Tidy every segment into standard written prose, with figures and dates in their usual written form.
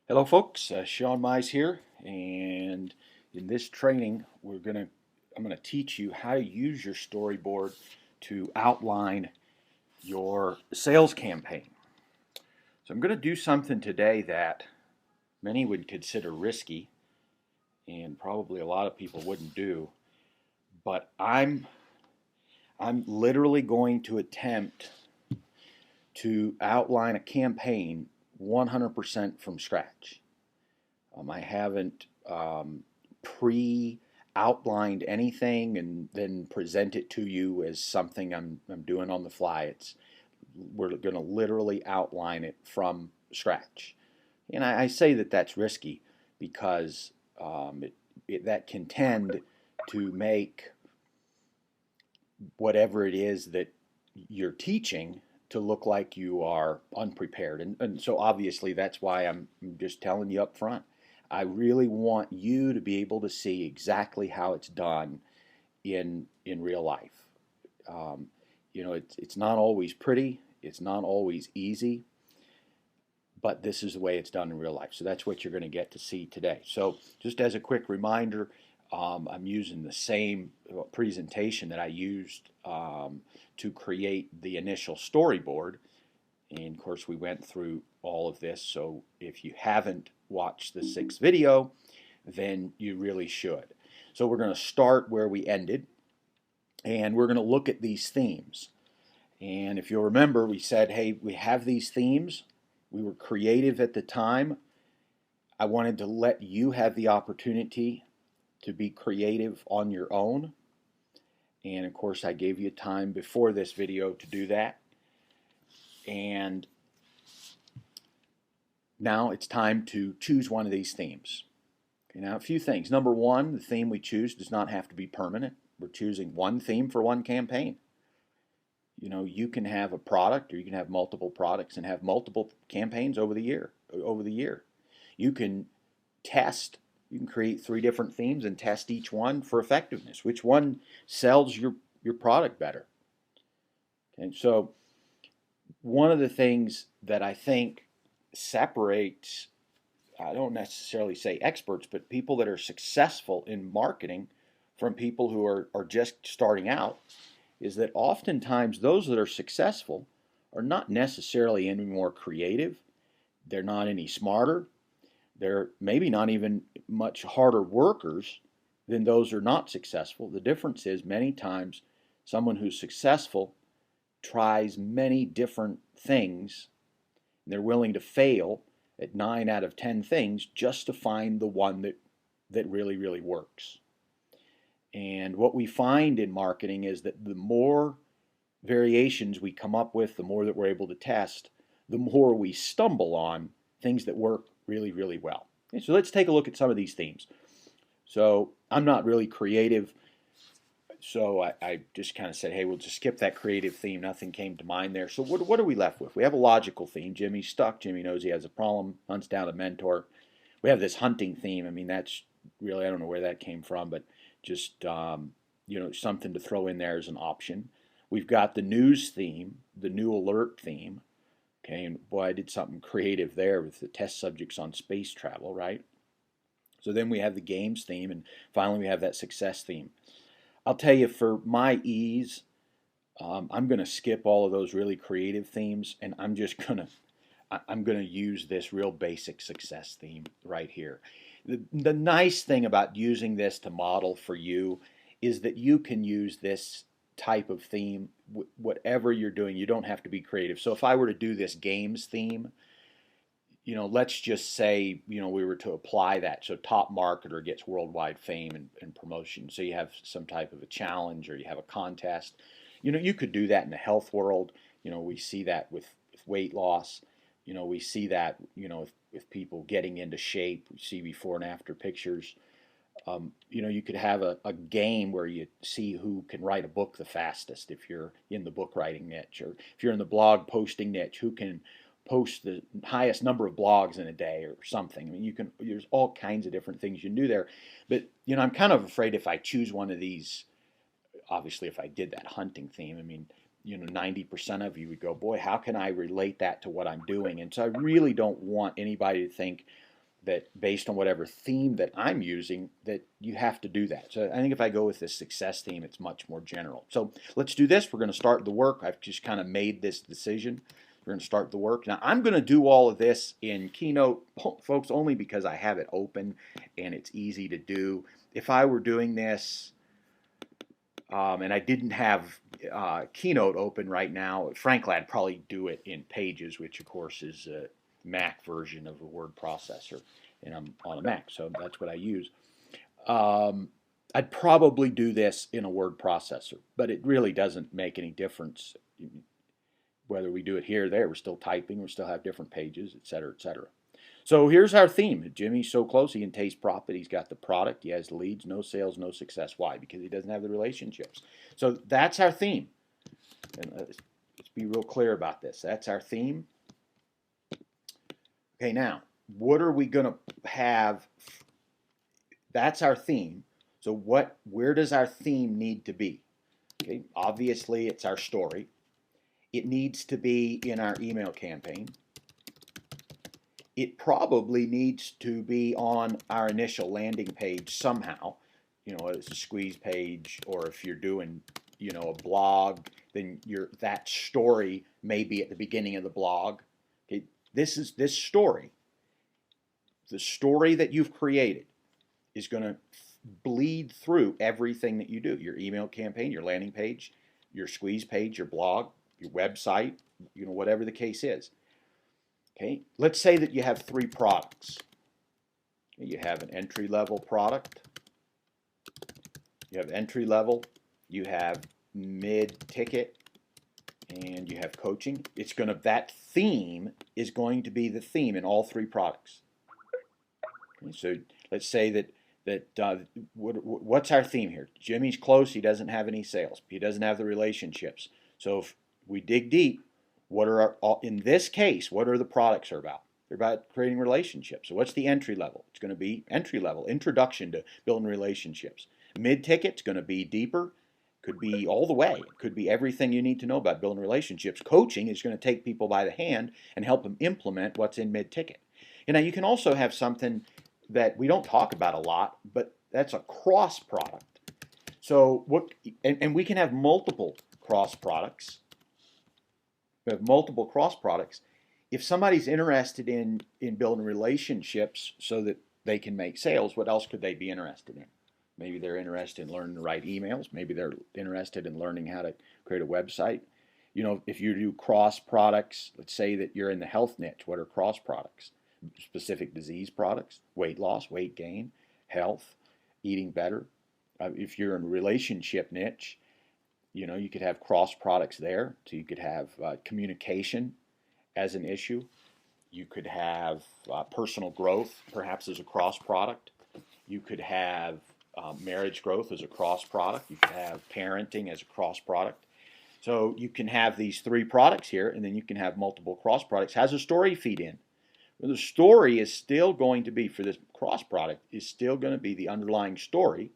Hello folks, Sean Mize here, and in this training I'm gonna teach you how to use your storyboard to outline your sales campaign. So I'm gonna do something today that many would consider risky and probably a lot of people wouldn't do, but I'm literally going to attempt to outline a campaign 100% from scratch. I haven't pre-outlined anything and then present it to you as something I'm doing on the fly. We're going to literally outline it from scratch. And I say that that's risky because that can tend to make whatever it is that you're teaching to look like you are unprepared. And so obviously that's why I'm just telling you up front. I really want you to be able to see exactly how it's done in real life. It's not always pretty, it's not always easy, but this is the way it's done in real life. So that's what you're going to get to see today. So just as a quick reminder, I'm using the same presentation that I used to create the initial storyboard. And of course, we went through all of this. So if you haven't watched the 6th video, then you really should. So we're going to start where we ended, and we're going to look at these themes. And if you'll remember, we said, hey, we have these themes. We were creative at the time. I wanted to let you have the opportunity to be creative on your own. And of course, I gave you time before this video to do that. And now it's time to choose one of these themes. Okay, now a few things. Number one, the theme we choose does not have to be permanent. We're choosing one theme for one campaign. You can have a product, or you can have multiple products and have multiple campaigns over the year. You can test. You can create 3 different themes and test each one for effectiveness. Which one sells your product better? Okay, so one of the things that I think separates, I don't necessarily say experts, but people that are successful in marketing from people who are just starting out, is that oftentimes those that are successful are not necessarily any more creative. They're not any smarter. They're maybe not even much harder workers than those who are not successful. The difference is many times someone who's successful tries many different things, and they're willing to fail at 9 out of 10 things just to find the one that really, really works. And what we find in marketing is that the more variations we come up with, the more that we're able to test, the more we stumble on things that work really, really well. Okay, so let's take a look at some of these themes. So I'm not really creative, so I just kind of said, hey, we'll just skip that creative theme. Nothing came to mind there. So what are we left with? We have a logical theme. Jimmy's stuck. Jimmy knows he has a problem, hunts down a mentor. We have this hunting theme. I mean, that's really, I don't know where that came from, but just something to throw in there as an option. We've got the news theme, the new alert theme. Okay, and boy, I did something creative there with the test subjects on space travel, right? So then we have the games theme, and finally we have that success theme. I'll tell you, for my ease, I'm going to skip all of those really creative themes, and I'm going to use this real basic success theme right here. The nice thing about using this to model for you is that you can use this type of theme whatever you're doing. You don't have to be creative. So if I were to do this games theme, let's just say, we were to apply that. So top marketer gets worldwide fame and promotion. So you have some type of a challenge, or you have a contest. You could do that in the health world. We see that with weight loss. We see that, with people getting into shape. We see before and after pictures. You could have a game where you see who can write a book the fastest if you're in the book writing niche, or if you're in the blog posting niche, who can post the highest number of blogs in a day or something. I mean, there's all kinds of different things you can do there. But, I'm kind of afraid if I choose one of these, obviously if I did that hunting theme, I mean, 90% of you would go, boy, how can I relate that to what I'm doing? And so I really don't want anybody to think that based on whatever theme that I'm using, that you have to do that. So I think if I go with this success theme, it's much more general. So let's do this. We're going to start the work. I've just kind of made this decision. We're going to start the work. Now I'm going to do all of this in Keynote, folks, only because I have it open and it's easy to do. If I were doing this and I didn't have Keynote open right now, frankly, I'd probably do it in Pages, which of course is Mac version of a word processor, and I'm on a Mac, so that's what I use. I'd probably do this in a word processor, but it really doesn't make any difference whether we do it here or there. We're still typing, we still have different pages, etc., etc. So here's our theme. Jimmy's so close he can taste profit. He's got the product, he has the leads, no sales, no success. Why? Because he doesn't have the relationships. So that's our theme. And let's be real clear about this. That's our theme. Okay, now, what are we going to have? That's our theme. So where does our theme need to be? Okay, obviously it's our story. It needs to be in our email campaign. It probably needs to be on our initial landing page somehow. You know, it's a squeeze page, or if you're doing, you know, a blog, then that story may be at the beginning of the blog. Okay, this story. The story that you've created is going to bleed through everything that you do. Your email campaign, your landing page, your squeeze page, your blog, your website, you know, whatever the case is. Okay, let's say that you have 3 products. You have an entry-level product, you have entry-level, you have mid-ticket, and you have coaching. That theme is going to be the theme in all 3 products. Okay, so let's say what's our theme here? Jimmy's close, he doesn't have any sales, he doesn't have the relationships. So if we dig deep, in this case, what are the products are about? They're about creating relationships. So what's the entry level? It's going to be entry level, introduction to building relationships. Mid-ticket's going to be deeper, could be all the way. It could be everything you need to know about building relationships. Coaching is going to take people by the hand and help them implement what's in mid-ticket. And now you can also have something that we don't talk about a lot, but that's a cross product. So and we can have multiple cross products. We have multiple cross products. If somebody's interested in building relationships so that they can make sales, what else could they be interested in? Maybe they're interested in learning to write emails. Maybe they're interested in learning how to create a website. You know, if you do cross products, let's say that you're in the health niche. What are cross products? Specific disease products, weight loss, weight gain, health, eating better. If you're in a relationship niche, you know, you could have cross products there. So you could have communication as an issue. You could have personal growth, perhaps as a cross product. You could have marriage growth as a cross product. You could have parenting as a cross product. So you can have these 3 products here, and then you can have multiple cross products. How's a story feed in? Well, the story is still going to be, for this cross product, is still going to be the underlying story,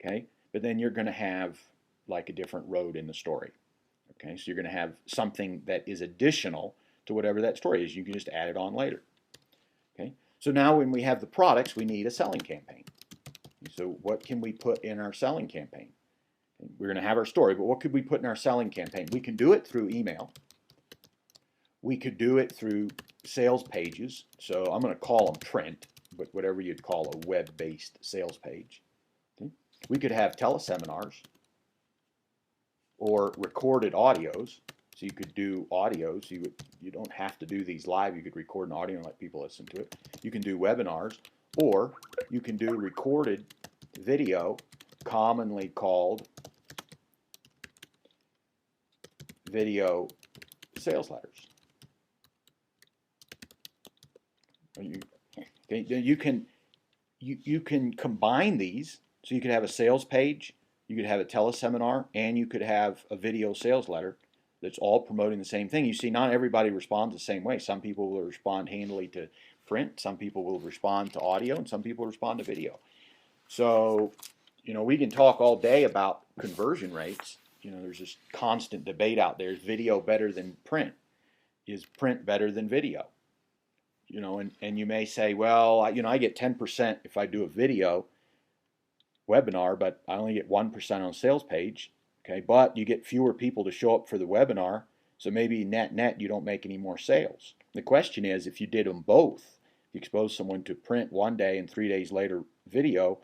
okay? But then you're going to have like a different road in the story, okay? So you're going to have something that is additional to whatever that story is. You can just add it on later, okay? So now when we have the products, we need a selling campaign. So what can we put in our selling campaign? We're going to have our story, but what could we put in our selling campaign? We can do it through email. We could do it through sales pages. So I'm going to call them print, but whatever you'd call a web-based sales page. Okay? We could have teleseminars or recorded audios. So you could do audios. You don't have to do these live. You could record an audio and let people listen to it. You can do webinars, or you can do recorded video, commonly called video sales letters. You can combine these. So you could have a sales page, you could have a teleseminar, and you could have a video sales letter that's all promoting the same thing. You see, not everybody responds the same way. Some people will respond handily to print, some people will respond to audio, and some people respond to video. So, you know, we can talk all day about conversion rates. You know, there's this constant debate out there. Is video better than print? Is print better than video? You know, and you may say, well, I get 10% if I do a video webinar, but I only get 1% on a sales page. Okay, but you get fewer people to show up for the webinar, so maybe net you don't make any more sales. The question is, if you did them both, if you expose someone to print one day and 3 days later video,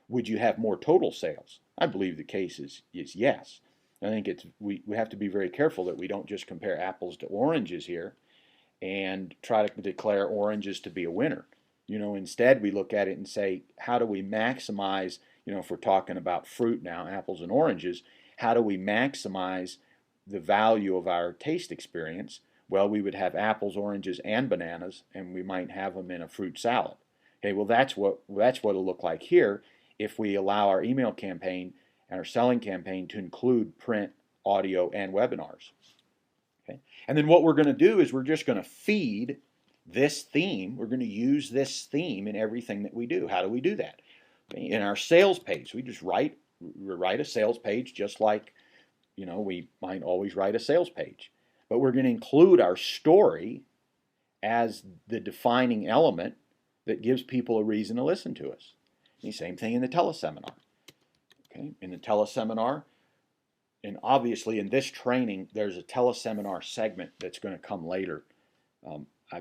would you have more total sales? I believe the case is yes. I think we have to be very careful that we don't just compare apples to oranges here and try to declare oranges to be a winner. You know, instead we look at it and say, how do we maximize, you know, if we're talking about fruit now, apples and oranges, how do we maximize the value of our taste experience? Well, we would have apples, oranges, and bananas, and we might have them in a fruit salad. Okay, well that's what it'll look like here if we allow our email campaign and our selling campaign to include print, audio, and webinars. Okay? And then what we're going to do is we're just going to feed this theme. We're going to use this theme in everything that we do. How do we do that? In our sales page, we just write a sales page just like, you know, we might always write a sales page. But we're going to include our story as the defining element that gives people a reason to listen to us. The same thing in the teleseminar. Okay? In the teleseminar, and obviously in this training, there's a teleseminar segment that's going to come later. I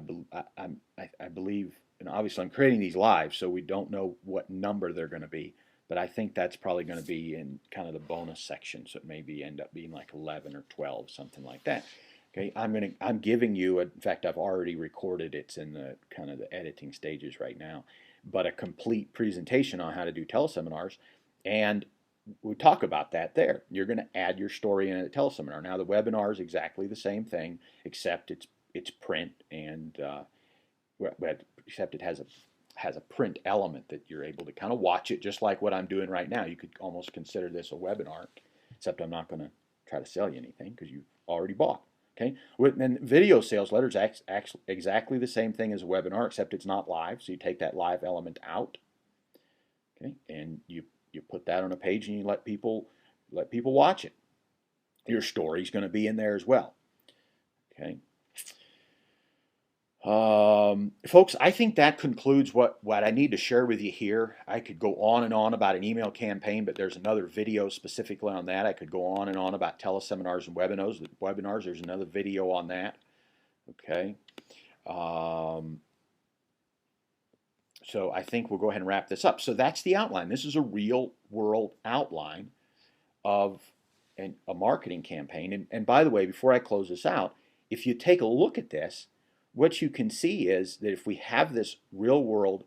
believe, and obviously I'm creating these live, so we don't know what number they're going to be, but I think that's probably going to be in kind of the bonus section, so it maybe end up being like 11 or 12, something like that. Okay, I'm giving you, in fact, I've already recorded. It's in the kind of the editing stages right now, but a complete presentation on how to do teleseminars, and we talk about that there. You're going to add your story in a teleseminar. Now the webinar is exactly the same thing, except it's print, and except it has a print element that you're able to kind of watch it, just like what I'm doing right now. You could almost consider this a webinar, except I'm not going to try to sell you anything because you've already bought. Okay, and video sales letters actually exactly the same thing as a webinar, except it's not live. So you take that live element out, okay, and you put that on a page and you let people watch it. Your story's going to be in there as well. Okay, folks, I think that concludes what I need to share with you here. I could go on and on about an email campaign, but there's another video specifically on that. I could go on and on about teleseminars and webinars. There's another video on that. Okay. So I think we'll go ahead and wrap this up. So that's the outline. This is a real world outline of a marketing campaign. And by the way, before I close this out, if you take a look at this, what you can see is that if we have this real world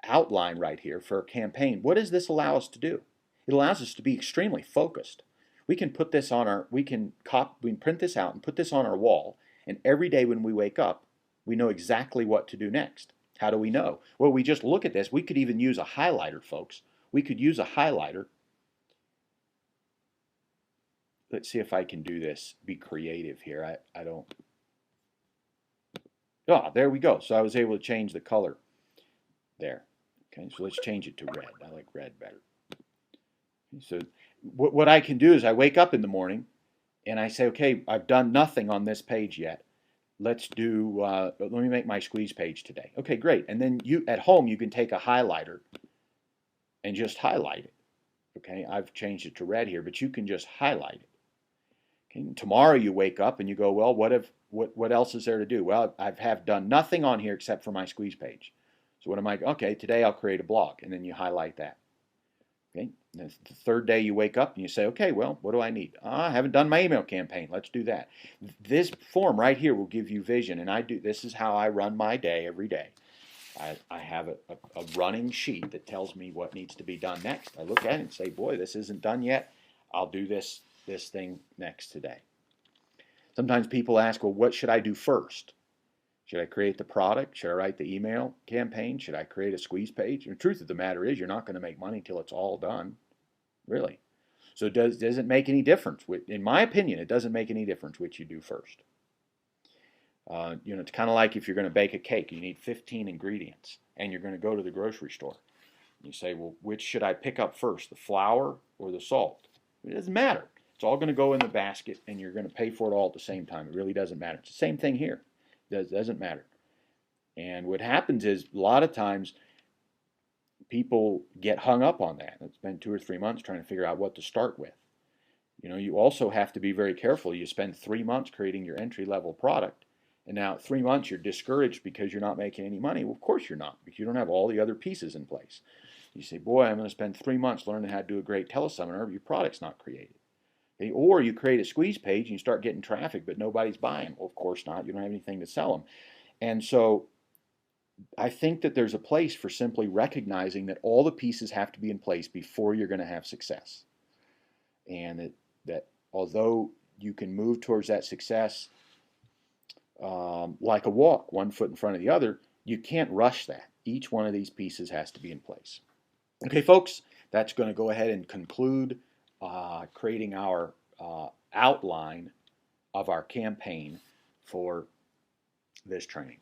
outline right here for a campaign, what does this allow us to do? It allows us to be extremely focused. We can put this on we can print this out and put this on our wall, and every day when we wake up, we know exactly what to do next. How do we know? Well, we just look at this. We could even use a highlighter, folks. We could use a highlighter. Let's see if I can do this. Be creative here. I don't. Oh, there we go. So I was able to change the color there. Okay, so let's change it to red. I like red better. Okay, so what I can do is I wake up in the morning and I say, okay, I've done nothing on this page yet. Let's do, let me make my squeeze page today. Okay, great. And then you at home, you can take a highlighter and just highlight it. Okay, I've changed it to red here, but you can just highlight it. Okay, and tomorrow you wake up and you go, well, what else is there to do? Well, I have done nothing on here except for my squeeze page. So what am I? Okay, today I'll create a blog, and then you highlight that. Okay, and the third day you wake up and you say, okay, well, what do I need? I haven't done my email campaign. Let's do that. This form right here will give you vision, and this is how I run my day every day. I have a running sheet that tells me what needs to be done next. I look at it and say, boy, this isn't done yet. I'll do this thing next today. Sometimes people ask, well, what should I do first? Should I create the product? Should I write the email campaign? Should I create a squeeze page? And the truth of the matter is you're not going to make money until it's all done, really. So does it make any difference? In my opinion, it doesn't make any difference which you do first. It's kind of like if you're going to bake a cake, you need 15 ingredients, and you're going to go to the grocery store. You say, well, which should I pick up first, the flour or the salt? It doesn't matter. It's all going to go in the basket, and you're going to pay for it all at the same time. It really doesn't matter. It's the same thing here. Doesn't matter. And what happens is a lot of times people get hung up on that. It's been 2 or 3 months trying to figure out what to start with. You also have to be very careful. You spend 3 months creating your entry-level product, and now at 3 months you're discouraged because you're not making any money. Well, of course you're not, because you don't have all the other pieces in place. You say, boy, I'm going to spend 3 months learning how to do a great teleseminar, but your product's not created. Okay? Or you create a squeeze page and you start getting traffic, but nobody's buying. Well, of course not. You don't have anything to sell them. And so I think that there's a place for simply recognizing that all the pieces have to be in place before you're going to have success. And that although you can move towards that success like a walk, one foot in front of the other, you can't rush that. Each one of these pieces has to be in place. Okay, folks, that's going to go ahead and conclude creating our outline of our campaign for this training.